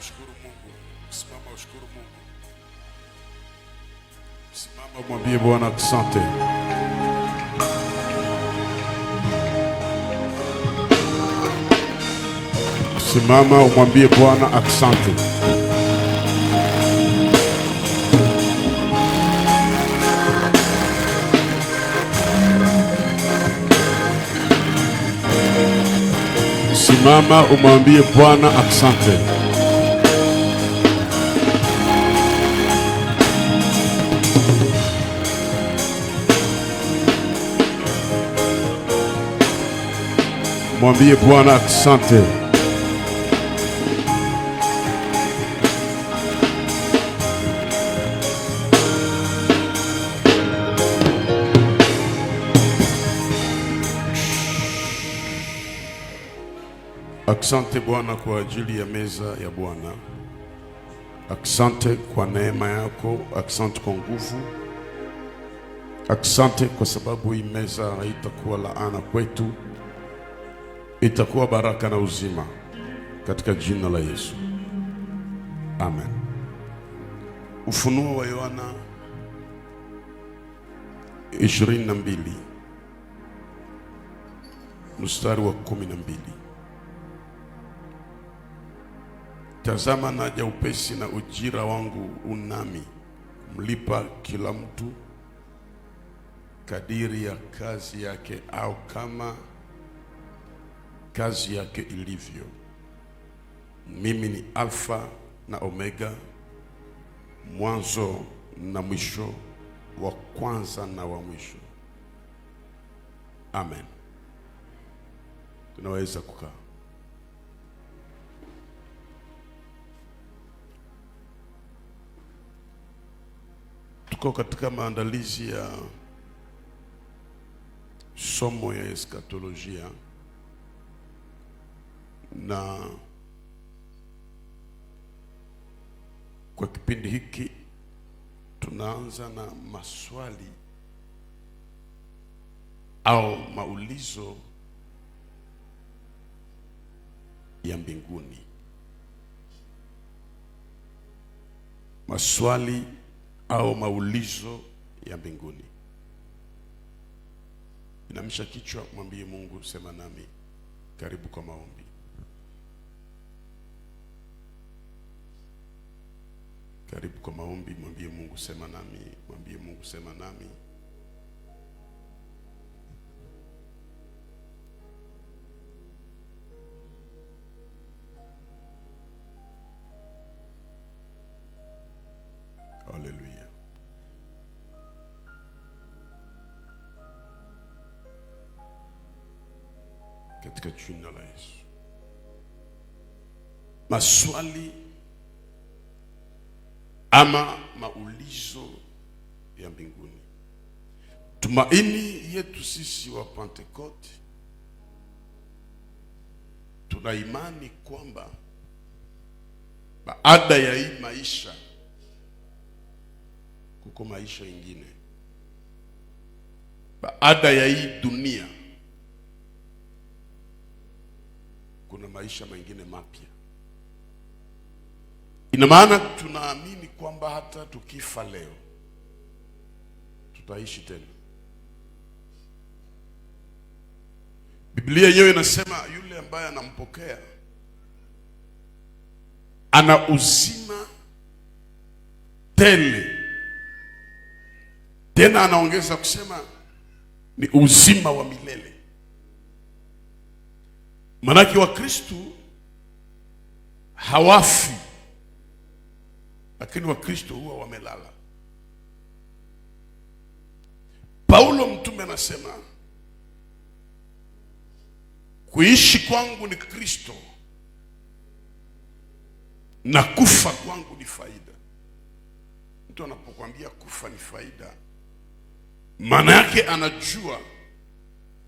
ushukuru Mungu. Simama ushukuru Mungu. Simama mwambie Bwana asante. Simama umwambie Bwana asante. Simama umwambie Bwana asante. Mwambie Bwana asante. Asante Bwana kwa ajili ya meza ya Bwana. Asante kwa neema yako, asante kwa nguvu. Asante kwa sababu hii meza haitakuwa laana kwetu, itakuwa baraka na uzima katika jina la Yesu. Amen. Ufunuo wa Yohana 22 mstari wa 12. Tazama naja upesi na ujira wangu unami, mlipa kila mtu kadiri ya kazi yake au kama kazi yake ilivyo. Mimi ni Alfa na Omega, mwanzo na mwisho, wa kwanza na wa mwisho. Amen. Tunaweza kukaa. Tuko katika maandalizi ya somo ya eskatolojia, na kwa kipindi hiki tunaanza na maswali au maulizo ya mbinguni. Maswali au maulizo ya mbinguni. Inamisha kichwa, mwambie Mungu sema nami. Karibu kwa maombi. Karibu kwa maombi, mwambie Mungu sema nami, mwambie Mungu sema nami. Haleluya. Katika jina la Yesu. Maswali ama maulizo ya mbinguni. Tumaini yetu sisi wa Pentecote, tuna imani kwamba baada ya hii maisha kuko maisha ingine. Baada ya hii dunia kuna maisha mengine mapya. Ina maana tunaamini kwamba hata tukifa leo tutaishi tena. Biblia yenyewe inasema yule ambaye anampokea ana uzima tele. Tena anaongeza kusema ni uzima wa milele. Manake wa Kristo hawafi, lakini wa Kristo huwa wamelala. Paulo mtume anasema kuishi kwangu ni Kristo na kufa kwangu ni faida. Mtu anapokuambia kufa ni faida, maana yake anajua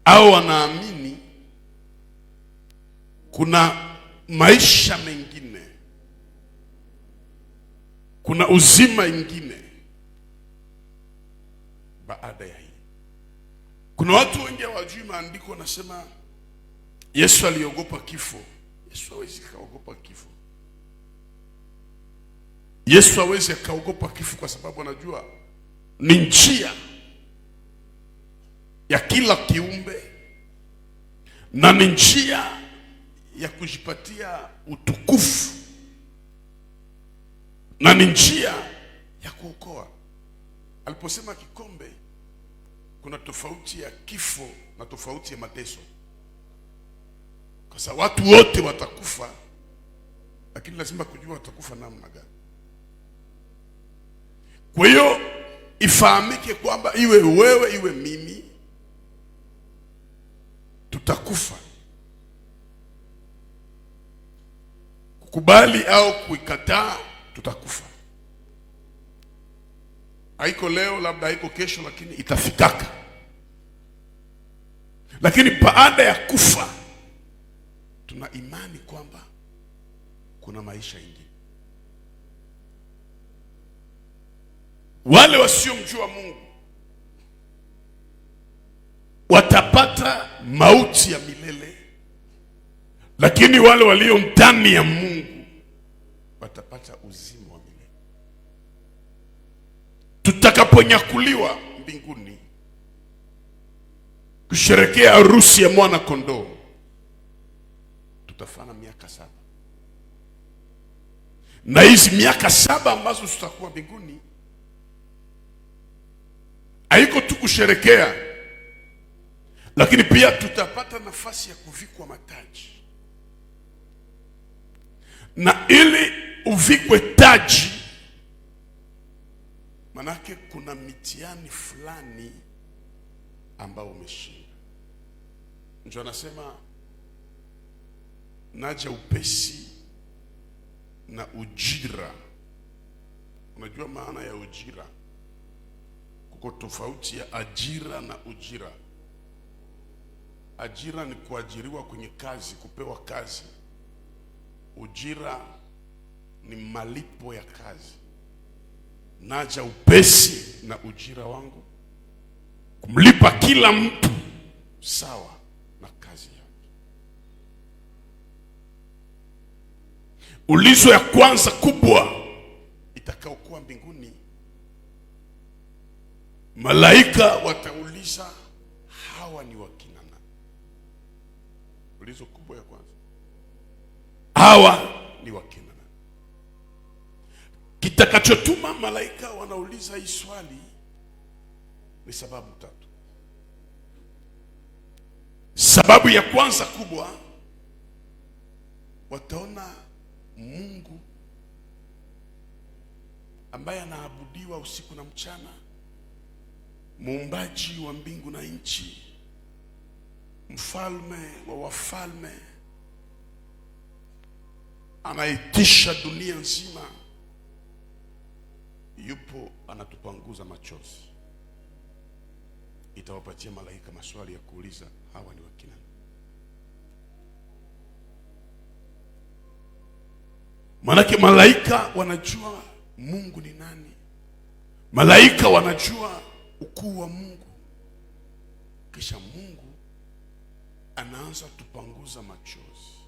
au anaamini kuna maisha mengine, kuna uzima ingine baada ya hii. Kuna watu wengi hawajui maandiko, wanasema Yesu aliogopa kifo. Yesu hawezi kaogopa kifo. Yesu hawezi akaogopa kifo kwa sababu anajua ni njia ya kila kiumbe na ni njia ya kujipatia utukufu na ni njia ya kuokoa. Aliposema kikombe, kuna tofauti ya kifo na tofauti ya mateso. Kwa sababu watu wote watakufa, lakini lazima kujua watakufa namna gani. Kwa hiyo ifahamike kwamba iwe wewe iwe mimi tutakufa. Kukubali au kuikataa, tutakufa. Haiko leo, labda haiko kesho, lakini itafikaka. Lakini baada ya kufa tuna imani kwamba kuna maisha ingine. Wale wasiomjua Mungu watapata mauti ya milele, lakini wale walio ndani ya Mungu watapata uzima wa milele. Tutakaponyakuliwa mbinguni kusherehekea harusi ya mwana kondoo, tutafanya miaka 7. Na hizi miaka 7 ambazo tutakuwa mbinguni haiko tu kusherehekea, lakini pia tutapata nafasi ya kuvikwa mataji. Na ili uvikwe taji, manake kuna mitihani fulani ambao umeshinda. Ndio anasema naja upesi na ujira. Unajua maana ya ujira? Kuko tofauti ya ajira na ujira. Ajira ni kuajiriwa kwenye kazi, kupewa kazi. Ujira ni malipo ya kazi. Naja upesi na ujira wangu, kumlipa kila mtu sawa na kazi yake. Ulizo ya kwanza kubwa itakayokuwa mbinguni, malaika watauliza hawa ni wakina nani? Ulizo kubwa ya kwanza, hawa ni wakina nani? Kitakachotuma malaika wanauliza hii swali ni sababu 3. Sababu ya kwanza kubwa, wataona Mungu ambaye anaabudiwa usiku na mchana, muumbaji wa mbingu na nchi, mfalme wa wafalme, anaitisha dunia nzima, yupo anatupanguza machozi. Itawapatia malaika maswali ya kuuliza hawa ni wakina. Manake malaika wanajua Mungu ni nani. Malaika wanajua ukuu wa Mungu. Kisha Mungu anaanza tupanguza machozi.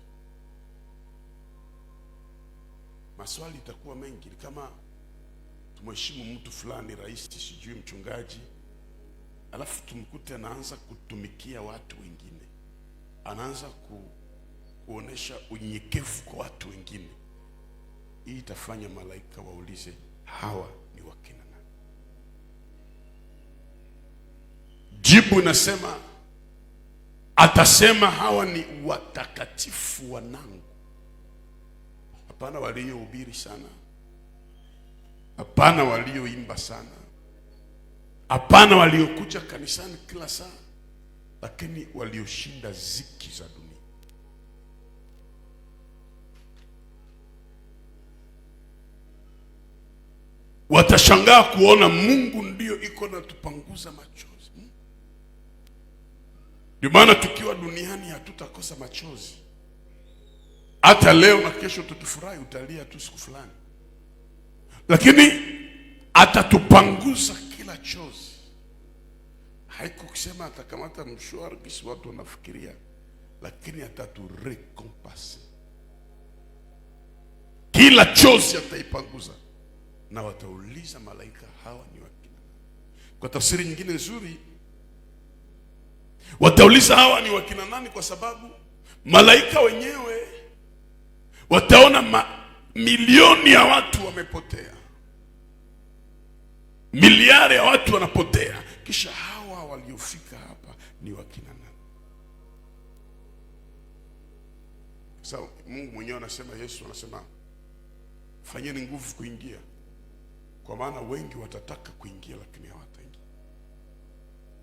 Maswali itakuwa mengi, kama tumheshimu mtu fulani, rais, sijui mchungaji, alafu tumkute anaanza kutumikia watu wengine, anaanza kuonesha unyenyekevu kwa watu wengine. Hii itafanya malaika waulize hawa ni wakina nani? Jibu nasema, atasema hawa ni watakatifu wanangu. Hapana waliohubiri sana, hapana walioimba sana, hapana waliokuja kanisani kila saa, lakini walioshinda ziki za dunia. Watashangaa kuona Mungu ndio iko na tupanguza machozi. Ndio maana tukiwa duniani hatutakosa machozi. Hata leo na kesho tutufurahi, utalia tu siku fulani, lakini atatupanguza kila chozi. Haiko kusema atakamata mshwari kisi watu wanafikiria, lakini ataturekompense. Kila chozi ataipanguza. na watauliza malaika hawa ni wakina nani. Kwa tafsiri nyingine nzuri, watauliza hawa ni wakina nani kwa sababu malaika wenyewe wataona milioni ya watu wamepotea, miliari ya watu wanapotea, kisha hawa waliofika hapa ni wakina nani? Sasa Mungu mwenyewe anasema, Yesu anasema, fanyeni nguvu kuingia, kwa maana wengi watataka kuingia lakini hawataingia.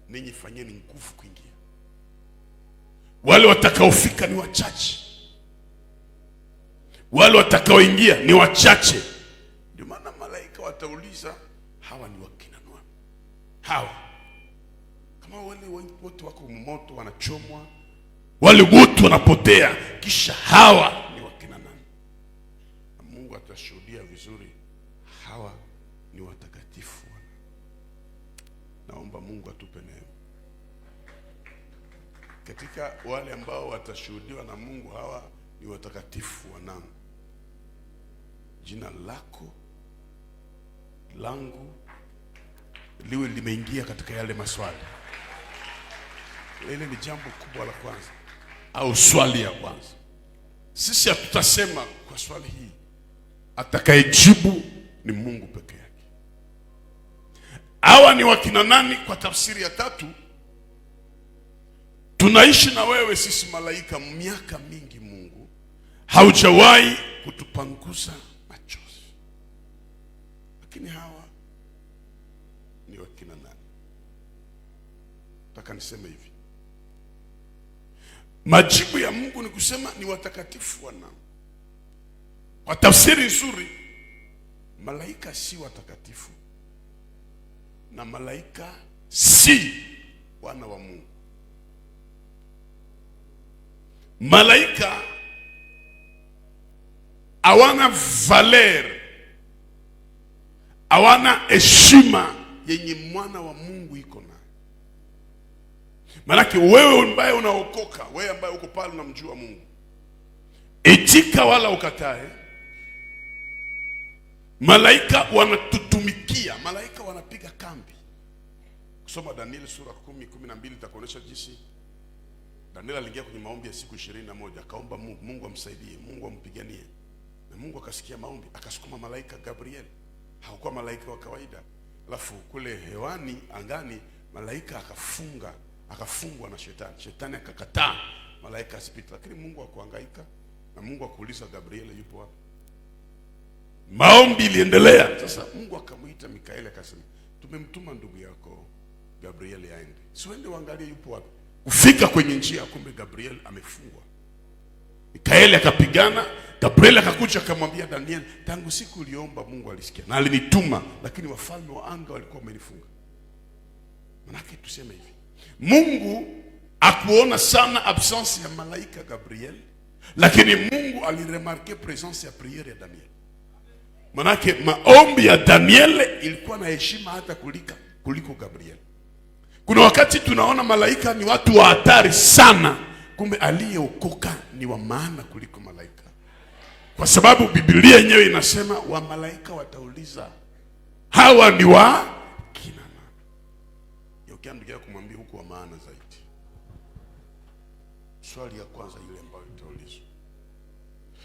Ninyi fanyeni nguvu kuingia. Wale watakaofika ni wachache, wale watakaoingia ni wachache. Ndio maana malaika watauliza hawa ni wakina nani? Hawa kama wale wote wako moto wanachomwa, wale wote wanapotea, kisha hawa ni wakina nani? Na Mungu atashuhudia vizuri, hawa ni watakatifu. Naomba Mungu atupe neema katika wale ambao watashuhudiwa na Mungu, hawa ni watakatifu wanangu. Jina lako langu liwe limeingia katika yale maswali. Ile ni jambo kubwa la kwanza, au swali ya kwanza. Sisi hatutasema kwa swali hii, atakayejibu ni Mungu peke yake. Hawa ni wakina nani? Kwa tafsiri ya tatu, tunaishi na wewe sisi malaika miaka mingi, Mungu haujawahi kutupangusa machozi, lakini hawa ni wakina nani? Nataka niseme hivi, majibu ya Mungu ni kusema ni watakatifu wanangu. Kwa tafsiri nzuri, malaika si watakatifu na malaika si wana wa Mungu. Malaika hawana valer, hawana heshima yenye mwana wa Mungu iko nayo. Maana wewe ambaye unaokoka, wewe ambaye uko pale unamjua Mungu, itika wala ukatae, malaika wanatutumikia, malaika wanapiga kambi. Kusoma Danieli sura 10:12 itakuonesha jinsi Danieli aliingia kwenye maombi ya siku 21, akaomba Mungu amsaidie, Mungu ampiganie. Na Mungu akasikia maombi, akasukuma malaika Gabriel. Hakuwa malaika wa kawaida. Alafu kule hewani angani malaika akafungwa na shetani. Shetani akakataa malaika asipite, lakini Mungu hakuhangaika na Mungu akuuliza Gabriel yupo wapi. Maombi iliendelea. Sasa Mungu akamuita Mikaeli akasema, tumemtuma ndugu yako Gabriel aende. Siende uangalie yupo wapi. Kufika kwenye njia, kumbe Gabriel amefungwa. Mikaeli akapigana, Gabriel akakuja akamwambia Daniel, tangu siku uliomba Mungu alisikia na alinituma, lakini wafalme wa anga walikuwa wamenifunga. Manake tuseme hivi, Mungu akuona sana absence ya malaika Gabriel, lakini Mungu aliremarke presence ya priere ya Daniel. Manake maombi ya Daniel ilikuwa na heshima hata kuliko Gabriel. Kuna wakati tunaona malaika ni watu wa hatari sana, kumbe aliyeokoka ni wa maana kuliko malaika. Kwa sababu Biblia yenyewe inasema wa malaika watauliza hawa ni wa kina nani? Yokia ndugu yako kumwambia huko wa maana zaidi. Swali ya kwanza ile ambayo itaulizwa.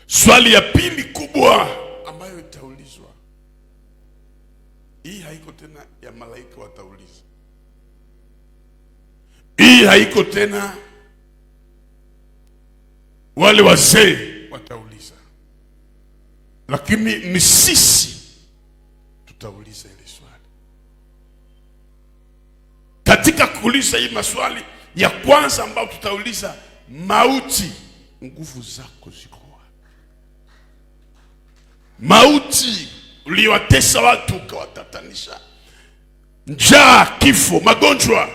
Swali ya pili kubwa ambayo itaulizwa, hii haiko tena ya malaika watauliza, hii haiko tena wale wazee watauliza, lakini ni sisi tutauliza ile swali. Katika kuuliza hii maswali ya kwanza ambayo tutauliza, mauti, nguvu zako ziko wapi? Mauti uliwatesa watu ukawatatanisha, njaa, kifo, magonjwa,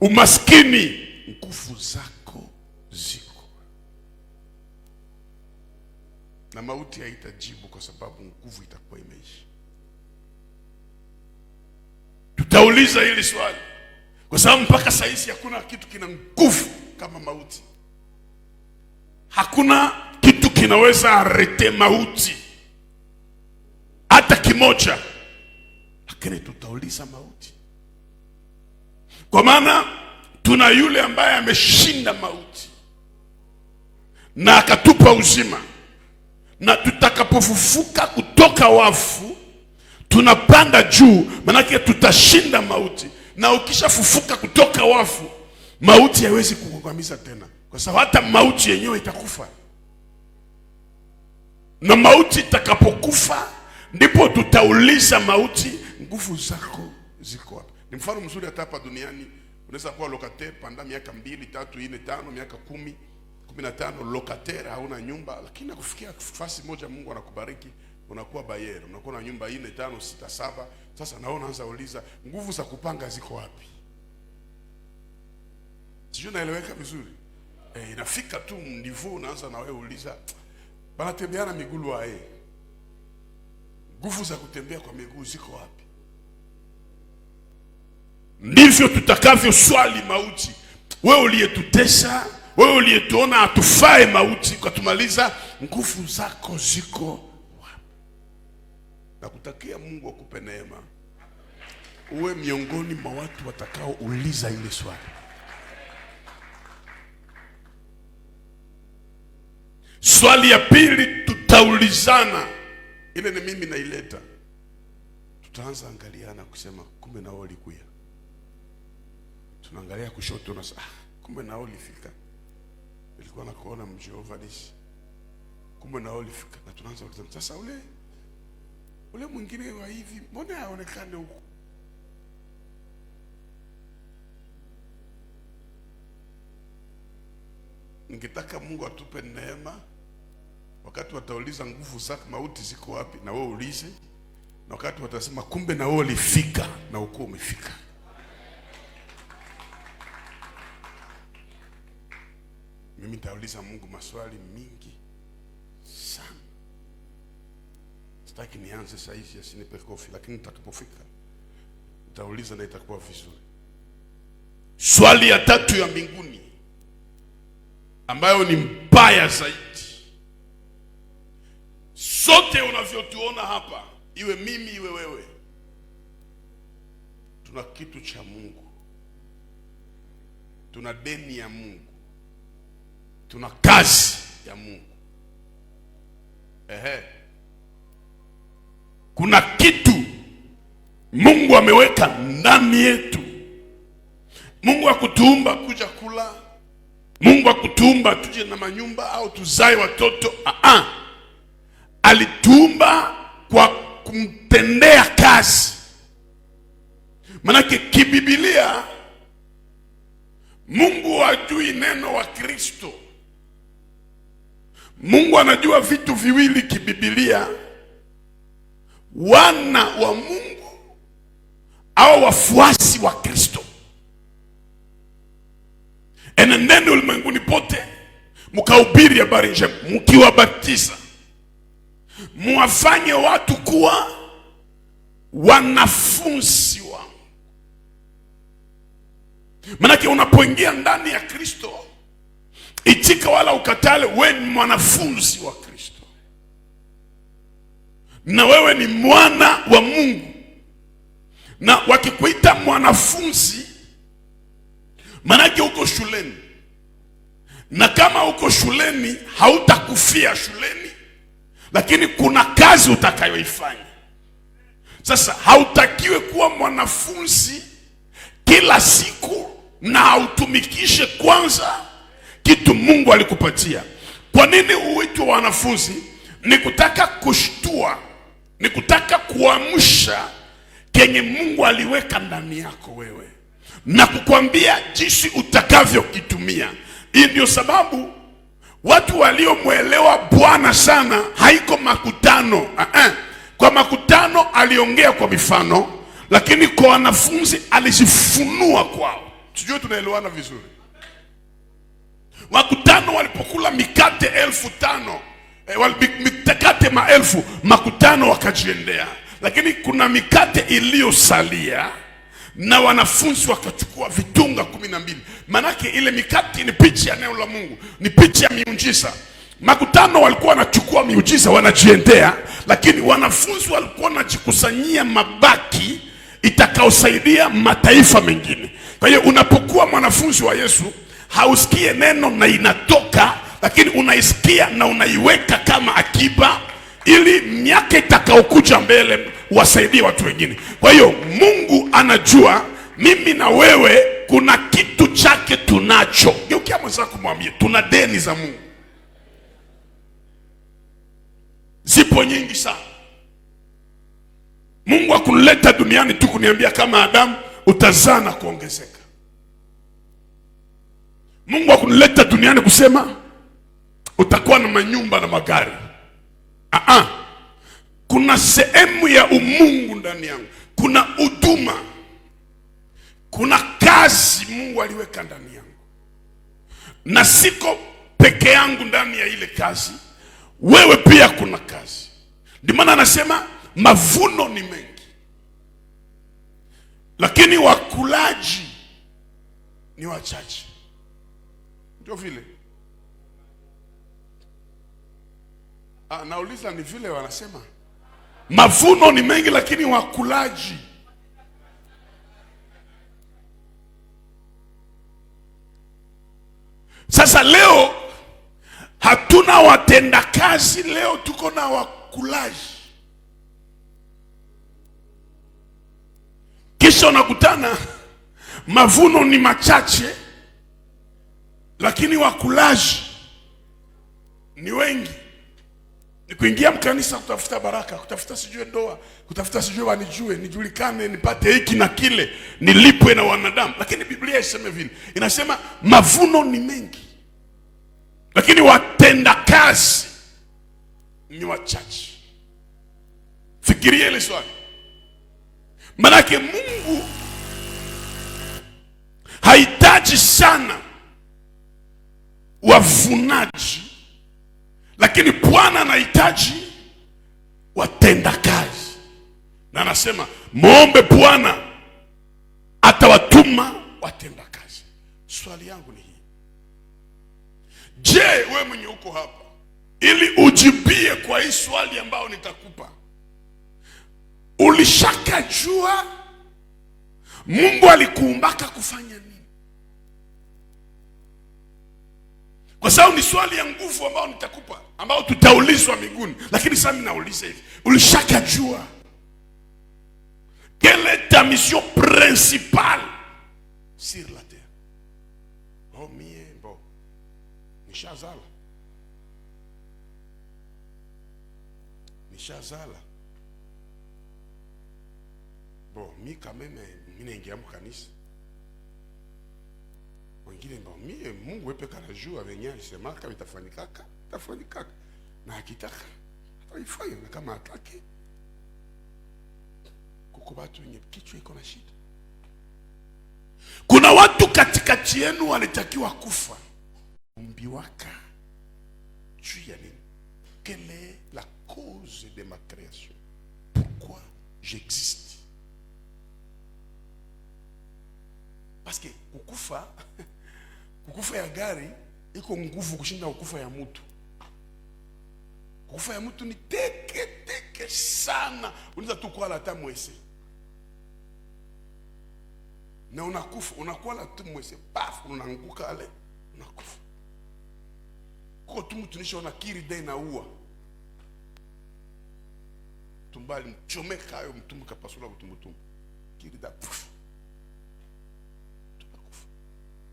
umaskini, nguvu zako ziko. Na mauti haitajibu kwa sababu nguvu itakuwa imeisha. Tutauliza hili swali kwa sababu mpaka saizi hakuna kitu kina nguvu kama mauti. Hakuna kitu kinaweza arete mauti. Hata kimoja, lakini tutauliza mauti, kwa maana tuna yule ambaye ameshinda mauti na akatupa uzima. Na tutakapofufuka kutoka wafu tunapanda juu, manake tutashinda mauti. Na ukishafufuka kutoka wafu, mauti haiwezi kukuangamiza tena, kwa sababu hata mauti yenyewe itakufa. Na mauti itakapokufa, ndipo tutauliza mauti, nguvu zako ziko wapi? Ni mfano mzuri hata hapa duniani. Unaweza kuwa locataire panda miaka 2, 3, 4, 5, miaka 10, 15 locataire, hauna nyumba, lakini nakufikia fasi moja Mungu anakubariki, unakuwa bayer, unakuwa na nyumba 4, 5, 6, 7. Sasa naona anza uliza, nguvu za kupanga ziko wapi? Sijui naeleweka vizuri. Inafika tu mnivu, unaanza na wewe uliza, banatembeana miguu wae, nguvu za kutembea kwa miguu ziko wapi? Ndivyo tutakavyo swali mauti. Wewe uliyetutesa, wewe uliyetuona atufae mauti, ukatumaliza, nguvu zako ziko wapi? Nakutakia Mungu akupe neema, uwe miongoni mwa watu watakao uliza ile swali. Swali ya pili tutaulizana, ile ni mimi naileta. Tutaanza angaliana kusema, kumbe nao ulikuya. Tunaangalia kushoto na kumbe nao ulifika. Nilikuwa nakuona Jehova Nisi. Kumbe nao ulifika. Na tunaanza kusema, sasa ule mwingine wa hivi, mbona haonekane huko? Ningetaka Mungu atupe neema, wakati watauliza nguvu zako mauti ziko wapi, na wewe ulize. Na wakati watasema kumbe na wewe ulifika, na uko umefika. Mimi nitauliza Mungu maswali mingi sana. Sitaki nianze saa hizi asinipe kofi, lakini nitakapofika nitauliza na itakuwa vizuri. Swali ya tatu ya mbinguni, ambayo ni mbaya zaidi. Sote unavyotuona hapa, iwe mimi iwe wewe, tuna kitu cha Mungu, tuna deni ya Mungu, tuna kazi ya Mungu. Kuna kitu Mungu ameweka ndani yetu. Mungu hakutuumba kuja kula, Mungu hakutuumba tuje na manyumba au tuzae watoto. Alituumba kwa kumtendea kazi. Manake kibibilia, Mungu hajui neno wa Kristo. Mungu anajua vitu viwili kibibilia: wana wa Mungu au wafuasi wa Kristo. Enendeni ulimwenguni pote mkahubiri habari njema, mkiwabatiza, muwafanye watu kuwa wanafunzi wangu. Manake unapoingia ndani ya Kristo, itika wala ukatale, wewe ni mwanafunzi wa Kristo, na wewe ni mwana wa Mungu. Na wakikuita mwanafunzi, manake uko shuleni, na kama uko shuleni hautakufia shuleni, lakini kuna kazi utakayoifanya. Sasa hautakiwe kuwa mwanafunzi kila siku na hautumikishe kwanza kitu Mungu alikupatia. Kwa nini uitwe wanafunzi? Ni kutaka kushtua, ni kutaka kuamsha kenye Mungu aliweka ndani yako wewe, na kukwambia jinsi utakavyokitumia. Hii ndio sababu watu waliomwelewa Bwana sana haiko makutano. Kwa makutano aliongea kwa mifano, lakini kwa wanafunzi alizifunua kwao. Sijui tunaelewana vizuri. Makutano walipokula mikate 5,000, mikate 1000, makutano wakajiendea. Lakini kuna mikate iliyosalia, na wanafunzi wakachukua vitunga 12. Manake ile mikate ni picha ya neno la Mungu, ni picha ya miujiza. Makutano walikuwa wanachukua miujiza wanajiendea, lakini wanafunzi walikuwa wanajikusanyia mabaki itakaosaidia mataifa mengine. Kwa hiyo unapokuwa mwanafunzi wa Yesu, hausikie neno na inatoka, lakini unaisikia na unaiweka kama akiba, ili miaka itakaokuja mbele wasaidie watu wengine. Kwa hiyo Mungu anajua mimi na wewe kuna kitu chake tunacho. Geukia mwenzako mwambie, tuna deni za Mungu. Zipo nyingi sana. Mungu hakunileta duniani tu kuniambia kama Adamu utazaa na kuongezeka. Mungu hakunileta duniani kusema utakuwa na manyumba na magari. Kuna sehemu ya umungu ndani yangu. Kuna huduma. Kuna kazi Mungu aliweka ndani yangu. Na siko peke yangu ndani ya ile kazi. Wewe pia kuna kazi. Ndio maana anasema mavuno ni mengi, lakini wakulaji ni wachache. Ndio vile. Nauliza, ni vile wanasema mavuno ni mengi lakini wakulaji. Sasa leo hatuna watenda kazi, leo tuko na wakulaji. Kisha unakutana mavuno ni machache lakini wakulaji ni wengi. Ni kuingia mkanisa kutafuta baraka, kutafuta sijue ndoa, kutafuta sijue wanijue, nijulikane, nipate hiki na kile, nilipwe na wanadamu. Lakini Biblia iseme vile, inasema mavuno ni mengi lakini watenda kazi ni wachache. Fikiria ile swali. Manake Mungu hahitaji sana wavunaji, lakini Bwana anahitaji watenda kazi. Na anasema muombe Bwana atawatuma watenda kazi. Swali yangu ni hii. Je, wewe mwenye uko hapa, ili ujibie kwa hii swali ambao nitakupa, ulishakajua Mungu alikuumbaka kufanya nini? Kwa sababu ni swali ya nguvu ambao nitakupa, ambao tutaulizwa mbinguni. Lakini sasa mimi nauliza hivi, ulishakajua quelle est ta mission principale sur la terre? Oh mie, bon, nishazala. Bon, mi quand même, mi naingia mkanisa. Wengine mbao, mie Mungu wepeka na jua venye alisemaka itafanyikaka, itafanyikaka. Na akitaka, ataifanya. Na kama atake, kuko watu wenye kichwa iko na shida. Kuna watu katikati yenu walitakiwa kufa. Umbiwaka juu ya nini? Quelle est la cause de ma création? Pourquoi j'existe? Parce que kukufa ya gari iko nguvu kushinda kukufa ya mtu. Kukufa ya mtu ni teke sana. Unaweza tu kuala hata mwese. Na unakufa, unakuala tu mwese, paf, unaanguka ale, unakufa. Kwa tu mtu nishaona kiri dai na ua. Tumbali mchomeka hayo mtumbu kapasula mtumbu. Kiri da puf.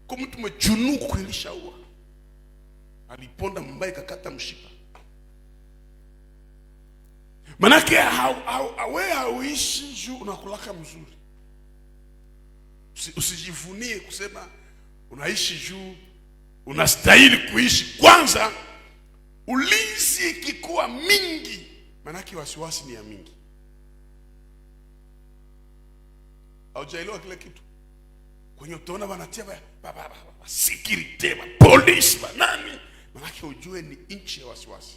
Kwa mtu mchunuku kuilisha ua. Aliponda mbaye kakata mshipa. Manake wewe hauishi juu unakulaka mzuri. Usijivunie kusema unaishi juu unastahili kuishi. Kwanza ulinzi ikikuwa mingi, manake wasiwasi ni ya mingi. Haujaelewa kile kitu. Kwenye utaona wanatia security, police, nani, manake ujue ni nchi ya wasiwasi.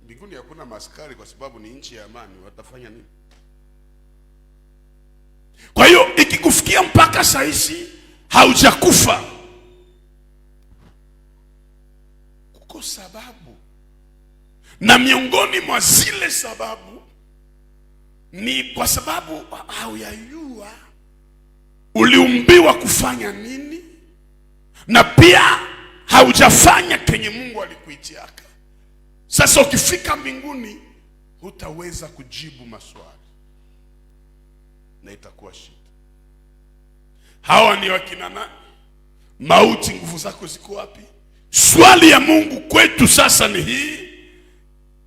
Mbinguni hakuna maskari kwa sababu ni nchi ya amani. Watafanya nini? Kwa hiyo ikikufikia mpaka saisi haujakufa, kuko sababu. Na miongoni mwa zile sababu ni kwa sababu hauyajua uliumbiwa kufanya nini, na pia haujafanya kenye Mungu alikuitiaka. Sasa ukifika mbinguni hutaweza kujibu maswali na itakuwa shida. Hawa ni wakina nani? Mauti, nguvu zako ziko wapi? Swali ya Mungu kwetu sasa ni hii: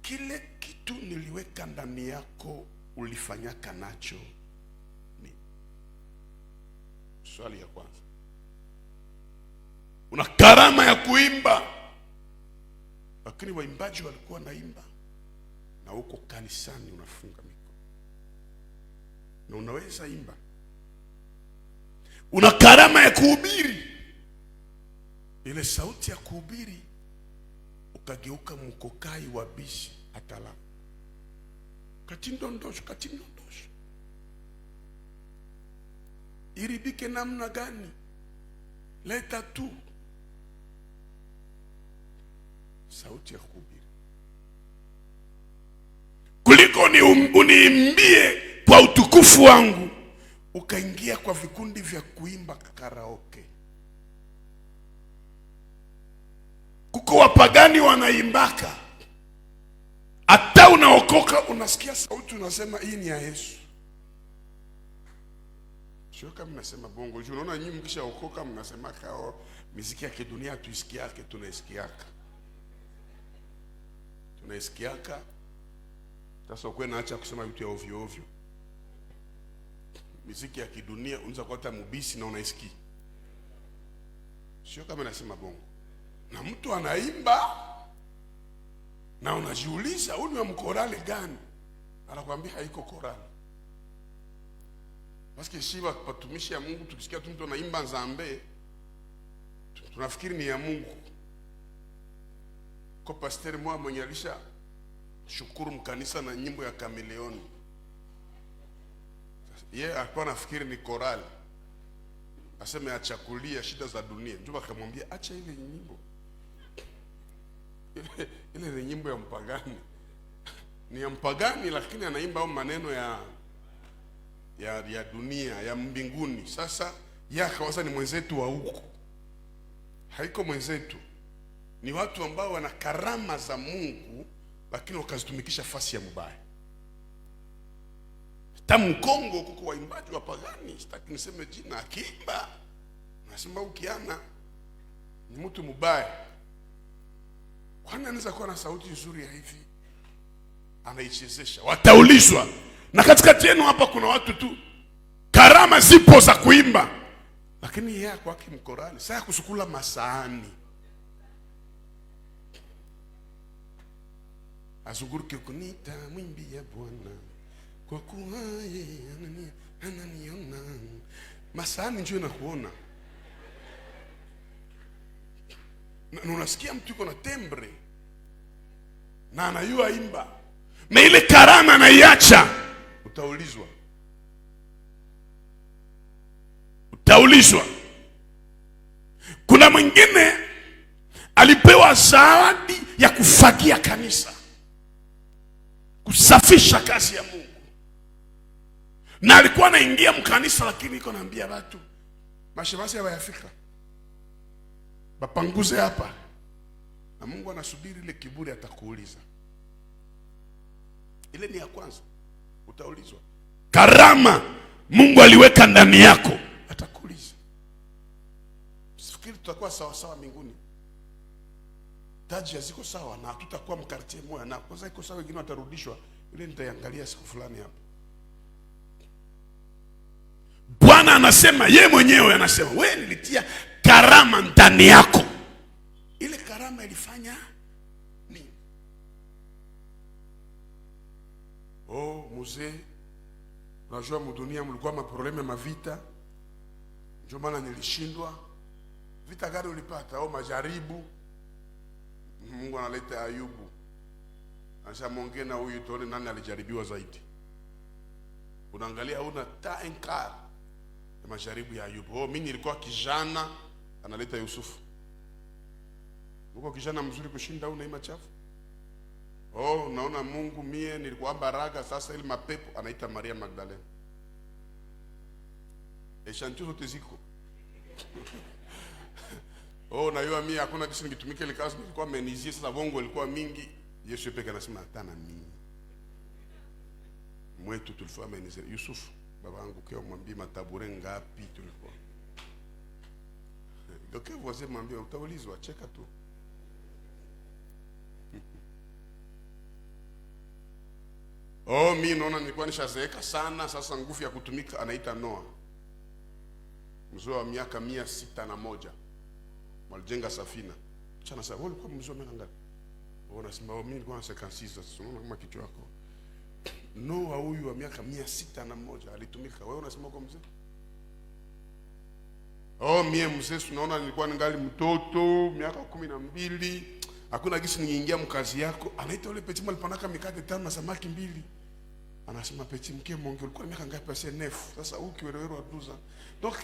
kile kitu niliweka ndani yako ulifanyaka nacho ni? Swali ya kwanza. Una karama ya kuimba, lakini waimbaji walikuwa naimba na huko kanisani unafunga mikono na unaweza imba. Una karama ya kuhubiri, ile sauti ya kuhubiri ukageuka mkokai wa bishi atala katindondosho iribike namna gani, leta tu sauti ya kuhubiri kuliko uniimbie kwa utukufu wangu ukaingia kwa vikundi vya kuimba karaoke. Kuko wapagani wanaimbaka, hata unaokoka unasikia sauti unasema hii ni ya Yesu. Sio kama mnasema bongo. Unaona nyinyi mkisha okoka mnasema kao muziki ya kidunia tuisikiake, tunaisikiaka. Sasa uko naacha kusema vitu ya ovyo ovyo. Muziki ya kidunia unaweza kuata mubisi na unaisikia. Sio kama nasema bongo. Na mtu anaimba na unajiuliza huyu ni mkorale gani? Anakuambia haiko korale. Basi shiba patumishi ya Mungu tukisikia mtu anaimba nzambe tunafikiri ni ya Mungu. Kwa pastor mwa mwenye alisha shukuru mkanisa na nyimbo ya Kameleoni, yeye alikuwa anafikiri ni korale, aseme achakulia shida za dunia. Njoo akamwambia acha ile nyimbo. Ile ni nyimbo ya mpagani. Ni ya mpagani lakini anaimba maneno ya dunia, ya mbinguni. Sasa yeye akawaza ni mwenzetu wa huko. Haiko mwenzetu. Ni watu ambao wana karama za Mungu lakini wakazitumikisha fasi ya mbaya. Tamu Kongo kuko waimbaji wa pagani, sitaki niseme jina, akiimba nasema ukiana ni mtu mbaya. Kwani anaweza kuwa na sauti nzuri ya hivi anaichezesha? Wataulizwa. Na katikati yenu hapa kuna watu tu karama zipo za kuimba, lakini yeye kwa kimkorani sasa kusukula masaani azunguruke kunita mwimbi ya Bwana kwa kuwa yeye ananiona. Masaani njoo na kuona. Na unasikia mtu yuko na tembre na anayua imba, na ile karama anaiacha, utaulizwa. Kuna mwingine alipewa zawadi ya kufagia kanisa, kusafisha kazi ya Mungu, na alikuwa anaingia mkanisa lakini iko naambia watu mashemasi hayafika bapanguze hapa, na Mungu anasubiri ile kiburi, atakuuliza. Ile ni ya kwanza, utaulizwa. Karama Mungu aliweka ndani yako, atakuuliza. Sifikiri tutakuwa sawa sawa mbinguni. Taji ziko sawa na tutakuwa mkartie moja, na kwanza iko sawa, wengine watarudishwa. Ile nitaiangalia siku fulani hapa. Bwana anasema, yeye mwenyewe anasema, wewe nilitia karama ndani yako. Ile karama ilifanya nini? Mzee, unajua mdunia mlikuwa maprobleme mavita, ndio maana nilishindwa. Vita gani ulipata? Majaribu. Mungu analeta Ayubu, anasema muongee na huyu tuone nani alijaribiwa zaidi. Unaangalia una taenkar ya majaribu ya Ayubu. Mimi nilikuwa kijana, analeta Yusufu. Uko kijana mzuri kushinda una ima chafu. Oh, naona Mungu mie nilikuwa baraka, sasa ili mapepo anaita Maria Magdalene. Eshantio zote ziko. Oh, na yeye mie hakuna kisi nikitumika ile kazi, nilikuwa amenizie, sasa bongo ilikuwa mingi. Yesu peke anasema hapana mimi. Mwetu tulikuwa amenizie. Yusuf, babangu kwa mwambie matabure ngapi tulikuwa. Ndio voisin mwambie utaulizwa, cheka tu. Oh, mimi naona nilikuwa nishazeeka sana, sasa nguvu ya kutumika anaita Noah. Mzee wa miaka 601. Walijenga safina. Chana sasa, wewe ulikuwa mzee wa miaka ngapi? Unasema mimi nilikuwa na 56 sasa, unaona kama kichwa chako. Noah huyu wa miaka 601 alitumika. Wewe unasema uko mzee? Oh, mie mzee tunaona nilikuwa ningali mtoto, miaka 12. Hakuna kisi niingia mkazi yako. Anaita yule peti malipanaka mikate 5 na samaki 2. Anasema peti mke monge ulikuwa miaka ngapi? Pesa 9. Sasa huyu kiwerewero wa duza. Donc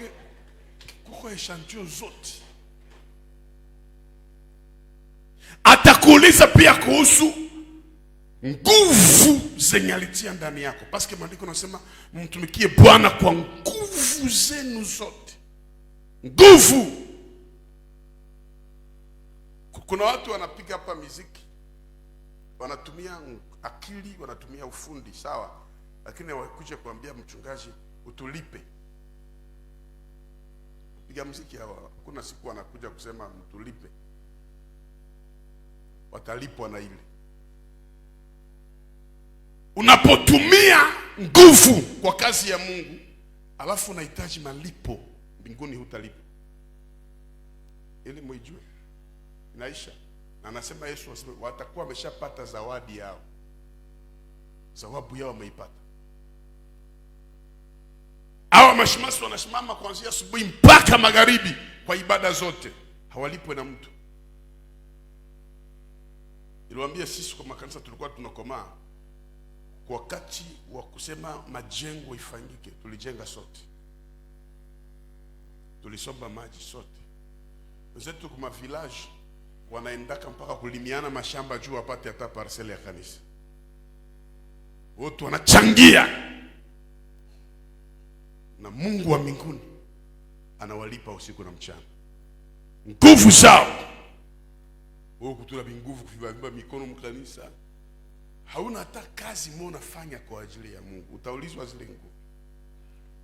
kuko eshantio zote. Atakuuliza pia kuhusu nguvu zenye alitia ndani yako. Paske maandiko nasema mtumikie Bwana kwa nguvu zenu zote. Nguvu. Kuna watu wanapiga hapa muziki, wanatumia akili, wanatumia ufundi, sawa, lakini wakuje kuambia mchungaji utulipe. Piga muziki hawa, kuna siku wanakuja kusema mtulipe. Watalipwa na ile. Unapotumia nguvu kwa kazi ya Mungu, alafu unahitaji malipo, mbinguni hutalipa. Ili muijue inaisha. Na anasema Yesu watakuwa wameshapata zawadi yao. Zawabu yao wameipata. Hawa mashemasi wanasimama kuanzia asubuhi mpaka magharibi kwa ibada zote, hawalipwe na mtu. Niliwaambia sisi kwa makanisa tulikuwa tunakomaa kwa wakati wa kusema majengo ifanyike, tulijenga sote. Tulisomba maji sote. Wenzetu kwa village wanaendaka mpaka kulimiana mashamba juu wapate hata parcelle ya kanisa. Wote wanachangia. Na Mungu wa mbinguni anawalipa usiku na mchana. Nguvu zao. Wewe kutula nguvu kuvimba mikono mkanisa. Hauna hata kazi moja unafanya kwa ajili ya Mungu. Utaulizwa zile nguvu.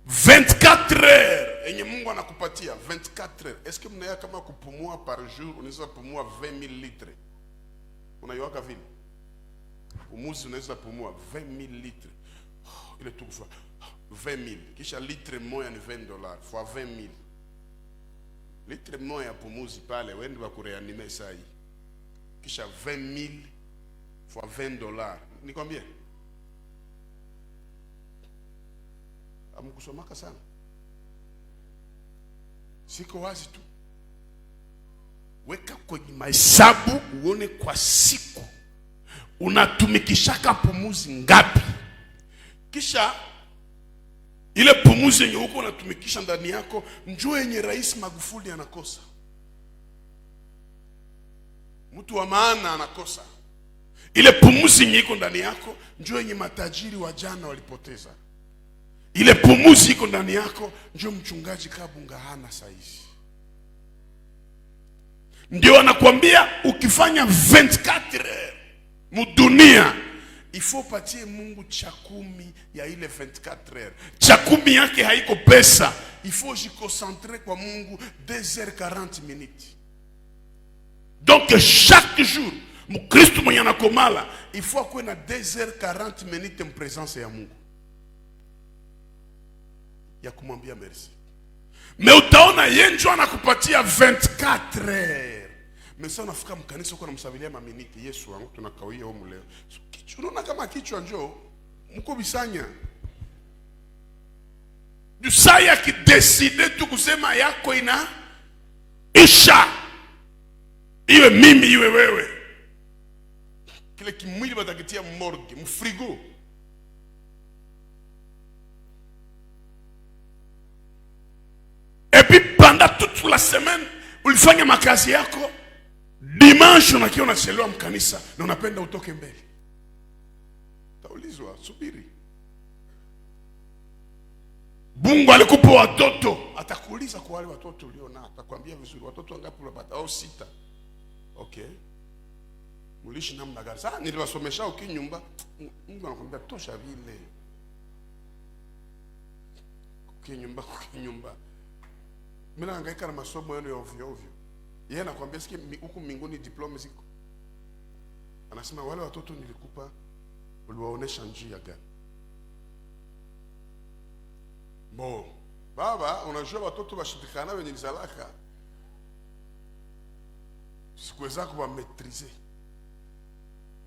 24 heures yenye Mungu anakupatia 24 heures. Est-ce que mnaya kama kupumua par jour unaweza pumua 20,000 litres? Unaiwaka vile? Umuzi unaweza pumua 20,000 litres. Ile tu kufa 20,000. Kisha litre moja ni $20 fois 20,000. Litre moja ya pumuzi pale wewe ndio kureanime saa hii. Kisha 20,000 fois $20. Nikwambie? Amukusomaka sana. Siko wazi tu. Weka kwenye mahesabu uone kwa siku unatumikishaka pumuzi ngapi. Kisha ile pumuzi yenye huko unatumikisha ndani yako njoo yenye Rais Magufuli anakosa. Mtu wa maana anakosa. Ile pumuzi yenye iko ndani yako njoo yenye matajiri wa jana walipoteza. Ile pumuzi iko ndani yako njoo mchungaji Kabunga hana saizi. Ndio anakuambia ukifanya 24 mudunia ifo patie Mungu 10 ya ile 24 heures. 10 yake haiko pesa. Ifo jikoncentre kwa Mungu 2h40 minutes. Donc chaque jour mkristo mwenye anakomala ifo akwe na 2h40 minutes en présence ya Mungu. Ya kumwambia merci. Mais utaona yenjo anakupatia 24 heures. Mais sasa unafika mkanisa uko namsabilia maminiti. Yesu wangu tunakawia huko leo. Kichwa unaona kama kichwa njoo mko bisanya. Dusaya ki decide tu kusema yako ina isha. Iwe mimi iwe wewe. Kile kimwili batakitia morgue, mfrigo. Et puis pendant toute la semaine ulifanya makazi yako, dimanche unakiwa unachelewa mkanisa na unapenda utoke mbele. Utaulizwa, subiri. Mungu alikupa watoto, atakuuliza kwa wale watoto uliona, atakwambia vizuri watoto wangapi unapata? Au 6. Okay. Mulishi namna gani? Sasa niliwasomesha ukinyumba, Mungu anakuambia tosha vile. Ukinyumba. Mimi nahangaika na masomo yenu ya ovyo. Yeye anakuambia sikia huku mbinguni diploma ziko. Anasema wale watoto nilikupa uliwaonesha njia gani? Baba, unajua watoto washindikana wenye nizalaka. Sikuweza kuwa maîtriser.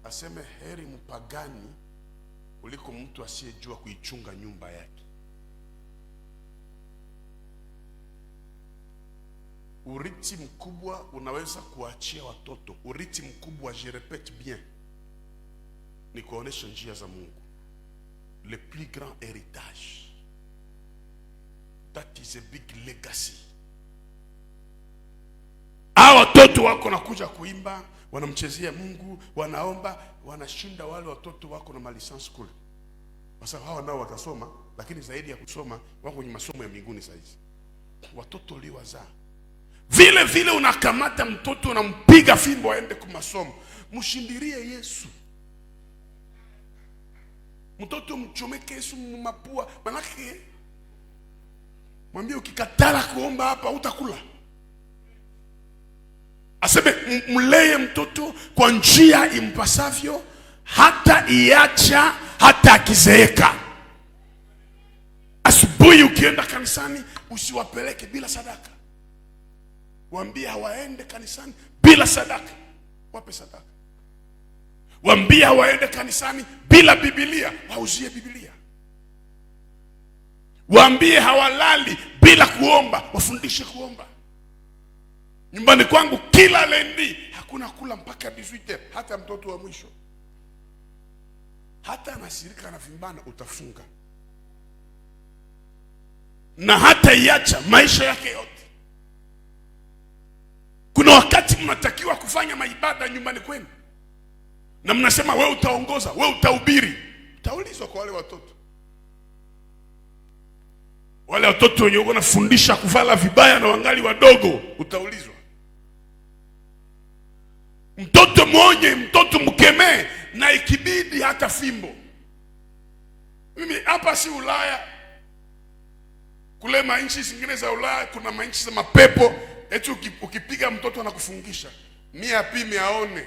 Aseme heri mpagani kuliko mtu asiyejua kuichunga nyumba yake. Urithi mkubwa unaweza kuachia watoto. Urithi mkubwa, je répète bien, ni kuonesha njia za Mungu. Le plus grand héritage. That is a big legacy. Hao watoto wako nakuja kuimba, wanamchezea Mungu, wanaomba, wanashinda wale watoto wako na malisansi kule. Kwa sababu hao nao watasoma, lakini zaidi ya kusoma wako kwenye masomo ya mbinguni saizi. Watoto uliowazaa. Vile unakamata mtoto unampiga fimbo aende kwa masomo. Mshindirie Yesu. Mtoto mchomeke Yesu mapua, manake mwambie ukikatala kuomba hapa utakula. Aseme mleye mtoto kwa njia impasavyo, hata iacha hata akizeeka. Asubuhi ukienda kanisani usiwapeleke bila sadaka. Waambie hawaende kanisani bila sadaka, wape sadaka. Waambie hawaende kanisani bila Biblia, wauzie Biblia. Waambie hawalali bila kuomba, wafundishe kuomba. Nyumbani kwangu kila lendi hakuna kula mpaka 18, hata mtoto wa mwisho. Hata anasirika na vimbana utafunga. Na hata iacha maisha yake yote. Kuna wakati mnatakiwa kufanya maibada nyumbani kwenu. Na mnasema wewe utaongoza, wewe utahubiri. Utaulizwa kwa wale watoto. Wale watoto wenye wanafundisha kuvala vibaya na wangali wadogo, utaulizwa. Mtoto mwenye, mtoto mkemee, na ikibidi hata fimbo. Mimi hapa si Ulaya. Kule manchi zingine za Ulaya kuna manchi za mapepo. Eti ukipiga mtoto anakufungisha. Mia apime aone.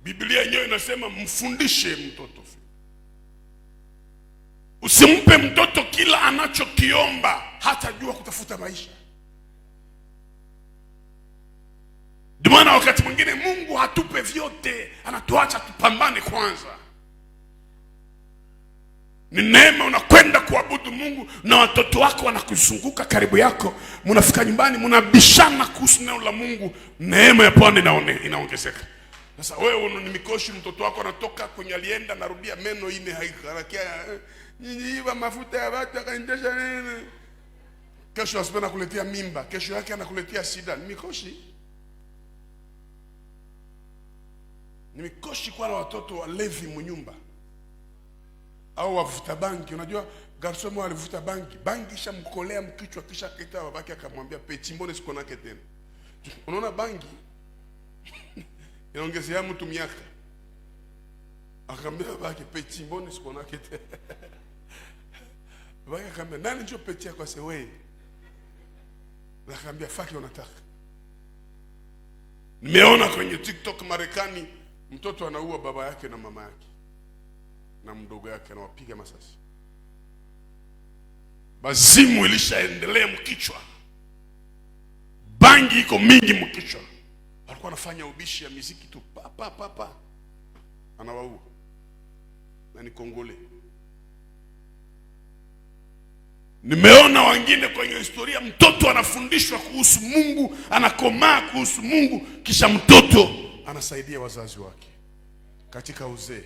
Biblia yenyewe inasema mfundishe mtoto. Usimpe mtoto kila anachokiomba, hata jua kutafuta maisha. Ndio maana wakati mwingine Mungu hatupe vyote, anatuacha tupambane kwanza. Ni neema unakwenda kuabudu Mungu na watoto wako wanakuzunguka karibu yako. Mnafika nyumbani mnabishana kuhusu neno la Mungu, neema ya Bwana inaongezeka. Sasa wewe ni mikoshi, mtoto wako anatoka kwenye alienda narudia meno ine haikarakia. Nyinyi mafuta ya watu akaendesha nini? Kesho asipenda kuletea mimba, kesho yake anakuletea shida. Ni mikoshi. Ni mikoshi kwa watoto walevi mnyumba. Au wavuta bangi. Unajua garso mwa alivuta bangi. Bangi kisha mkolea mkichwa kisha kaita babake akamwambia peti mbone siko nake tena. Unaona bangi inaongezea mtu miaka. Akamwambia babake peti mbone siko nake tena. Babake akamwambia nani njoo peti yako asewe? Akamwambia faki unataka. Nimeona kwenye TikTok Marekani mtoto anaua baba yake na mama yake na mdogo yake, anawapiga masasi. Bazimu ilishaendelea mkichwa. Bangi iko mingi mkichwa. Alikuwa anafanya ubishi ya muziki tu pa anawaua. Na ni Kongole. Nimeona wengine kwenye historia mtoto anafundishwa kuhusu Mungu, anakomaa kuhusu Mungu, kisha mtoto anasaidia wazazi wake katika uzee.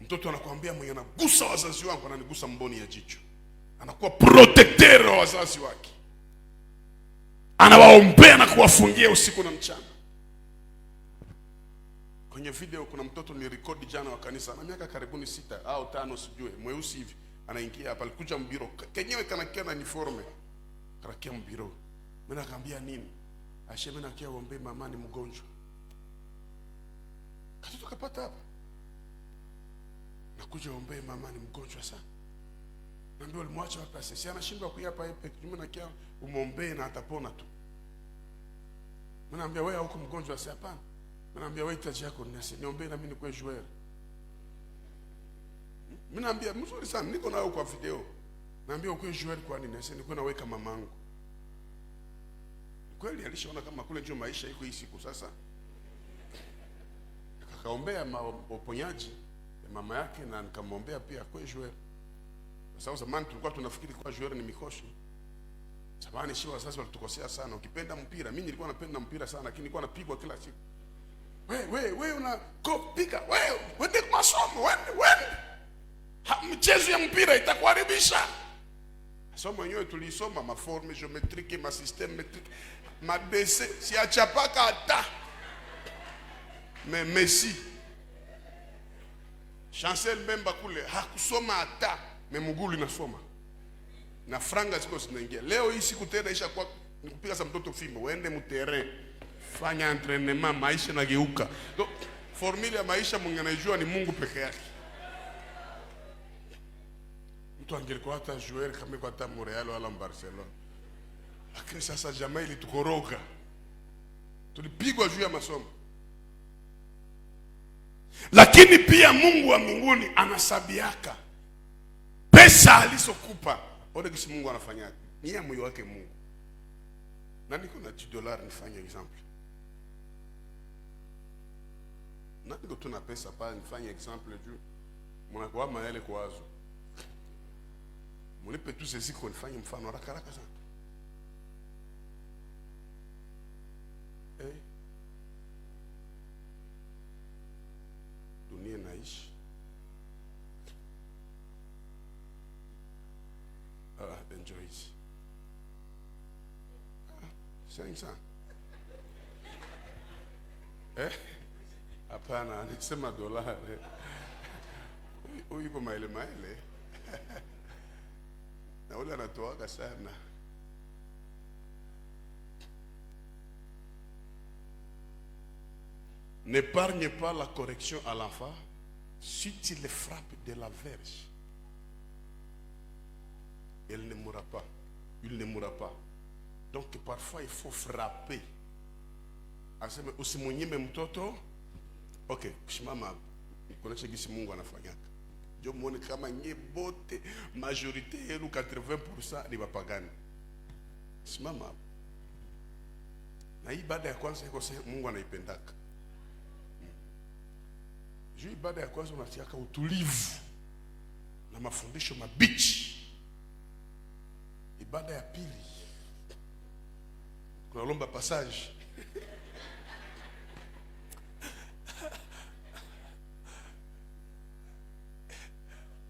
Mtoto anakuambia mwenye anagusa wazazi wangu ananigusa mboni ya jicho. Anakuwa protector wa wazazi wake. Anawaombea na kuwafungia usiku na mchana. Kwenye video kuna mtoto ni record jana wa kanisa, ana miaka karibuni 6 au 5 sijui, mweusi hivi. Anaingia hapa, alikuja mbiro. Kenyewe kanakia na uniforme. Karakia mbiro. Mimi nakwambia nini? Asheme na kia ombe mama ni mgonjwa. Katoto kapata hapa. Nakuja ombe mama ni mgonjwa sana. Naambia ulimwacha hapa sasa. Si anashindwa kuyapa epe. Mimi nakia umombe na atapona tu. Mimi naambia wewe huko mgonjwa si hapana. Mimi naambia wewe hitaji yako niombe na mimi nikuwe joueur. Mimi naambia mzuri sana niko nao kwa video. Naambia uko joueur kwa nini? Sasa niko naweka mamangu. Kweli alishaona kama kule ndio maisha iko hii siku sasa. Akaombea uponyaji ya mama yake na nikamwombea pia kwa joueur. Kwa sababu zamani tulikuwa tunafikiri kwa joueur ni mikoshi. Zamani sio wazazi walitukosea sana. Ukipenda mpira, mimi nilikuwa napenda mpira sana lakini nilikuwa napigwa kila siku. Wewe una kopika, wewe kwa masomo, wewe. Mchezo ya mpira itakuharibisha. Somo yenyewe tulisoma maforme geometrique, ma système métrique, ma DC, si achapaka hata. Mais Messi Chancel Mbemba kule hakusoma hata, memugulu inasoma. Na franga ziko zinaingia. Leo hii siku tena isha kwa nikupiga sa mtoto fimbo, uende mu terrain. Fanya entraînement, maisha nageuka. Donc formule ya maisha Mungu anajua ni Mungu peke yake. Mtu angelikuwa hata joueur kama kwa hata Real wala Barcelona. Lakini sasa jamaa ilitukoroga. Tulipigwa juu ya masomo. Lakini pia Mungu wa mbinguni anasabiaka pesa alizokupa. Ona kisi Mungu anafanya. Ni ya moyo wake Mungu. Na niko na $10 nifanye example. Na niko tuna pesa pa nifanye example juu. Mnakuwa maele kwazo. Mulipe tu ziko nifanye mfano haraka sana. Dunia naishi. Enjoy it. Saying sana. Hapana, nisema $. Huyu yuko maile. Na ule anatoaga sana. N'épargne pas la correction à l'enfant si tu le frappes de la verge. Il ne mourra pas. Il ne mourra pas. Donc parfois il faut frapper. Aseme usimunyime mtoto. Okay, kusimama kuonesha gisi Mungu anafanyaka. Ndio muone kama nye bote majorité yenu 80% ni wapagani. Simama. Na hii ibada ya kwanza iko sema Mungu anaipendaka. Juu ibada ya kwanza unatiaka utulivu na mafundisho mabichi. Ibada ya pili kunalomba passage.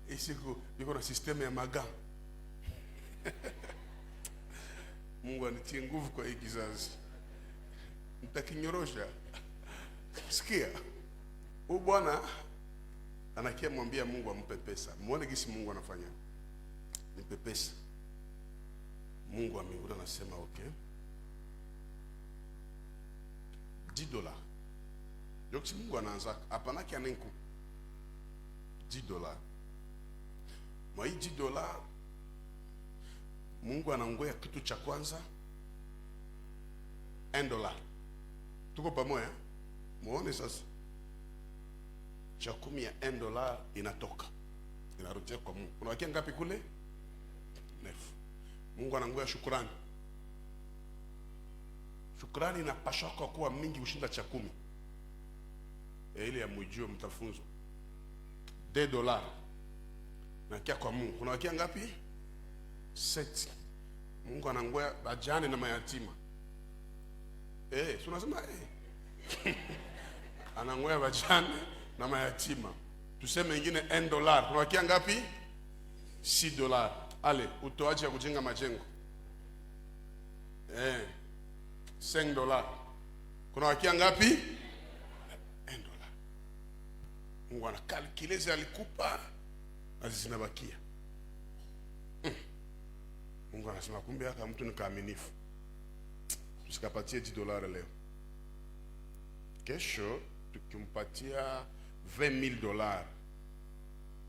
Isiku biko na system ya maga. Mungu anitie nguvu kwa hii kizazi. Nitakinyorosha. Sikia. Huyu bwana anakia mwambia Mungu ampe pesa. Muone gisi Mungu anafanya. Nipe pesa. Mungu wa mbinguni anasema okay. $10. Yoksi Mungu anaanza hapana kia nenku. $10. Mwa hii $10 Mungu anangoya kitu cha kwanza $1. Tuko pamoja? Muone sasa. Cha 10 ya $1 inatoka. Inarudia kwa Mungu. Unawakia ngapi kule? 9. Mungu anangoya shukrani. Shukrani inapaswa kuwa mingi kushinda cha 10. Ile ya mwijue mtafunzo. $2. Na kia kwa Mungu. Unawakia ngapi? 7. Mungu anangoya bajane na mayatima. Tunasema anangoya bajane na mayatima. Tuseme ingine $1. Unawakia ngapi? $6. Ale, utoaji ya kujenga majengo. $5. Kuna wakia ngapi? $1. Mungu anakalkuleza alikupa na zinabakia. Mungu anasema kumbe haka mtu ni kaaminifu. Tusikapatie $10 leo. Kesho tukimpatia $20,000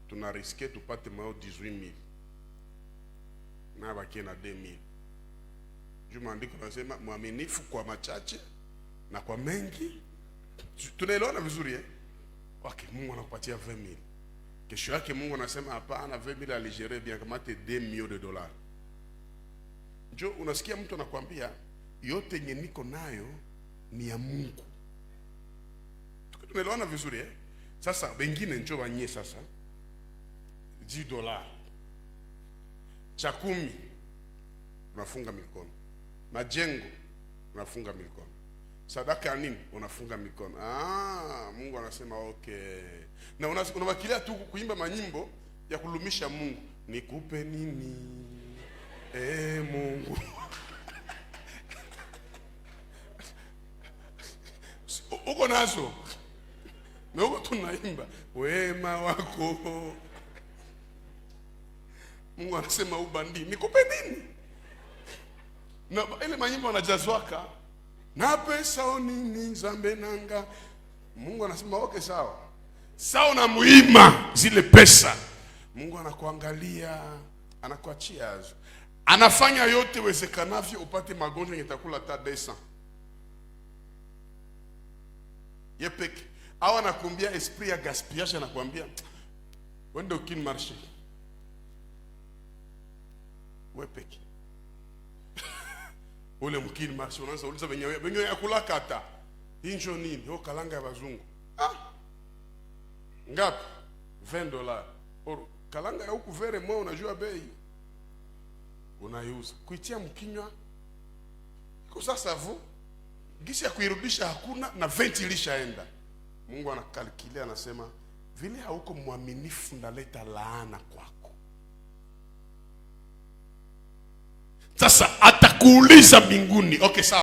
tunariske tupate mao 18,000. Na bakie na 2,000. Juma andiko nasema mwaminifu kwa machache na kwa mengi. Tunaelewana vizuri eh? Okay, Mungu anakupatia 20,000. Kesho yake Mungu anasema hapana, 20,000 aligere bien kamate $2,000,000. Njoo unasikia mtu anakuambia yote yenye niko nayo ni ya Mungu. Tunaelewana vizuri eh? Sasa wengine njoo wanye sasa $10 cha 10 unafunga mikono. Majengo unafunga mikono. Sadaka ya nini unafunga mikono. Mungu anasema okay. Na unawakilia tu kuimba manyimbo ya kulumisha Mungu. Nikupe nini Mungu? Uko nazo. Na uko tunaimba wema wako. Mungu anasema ubandi. Nikupe nini? Na ile manyimbo wanajazwaka. Na pesa nini zambe nanga. Mungu anasema okay sawa. Sawa na muima zile pesa. Mungu anakuangalia, anakuachia azo. Anafanya yote wezekanavyo upate magonjwa yenye takula ta 200. Yepeke. Au anakuambia esprit ya gaspillage, anakuambia wende ukini marché. Wepeke. Ule mkini marché unaanza uliza wenyewe ya kulaka hata. Injo nini? Ho kalanga ya bazungu. Ngapi? $20. Oro kalanga ya huku vere mwa unajua bei. Unaiuza. Kuitia mkinywa. Iko sasa vu. Gisi ya kuirudisha hakuna na 20 ilishaenda. Mungu anakalkilia anasema vile hauko mwaminifu ndaleta laana kwako. Sasa atakuuliza mbinguni. Okay sawa.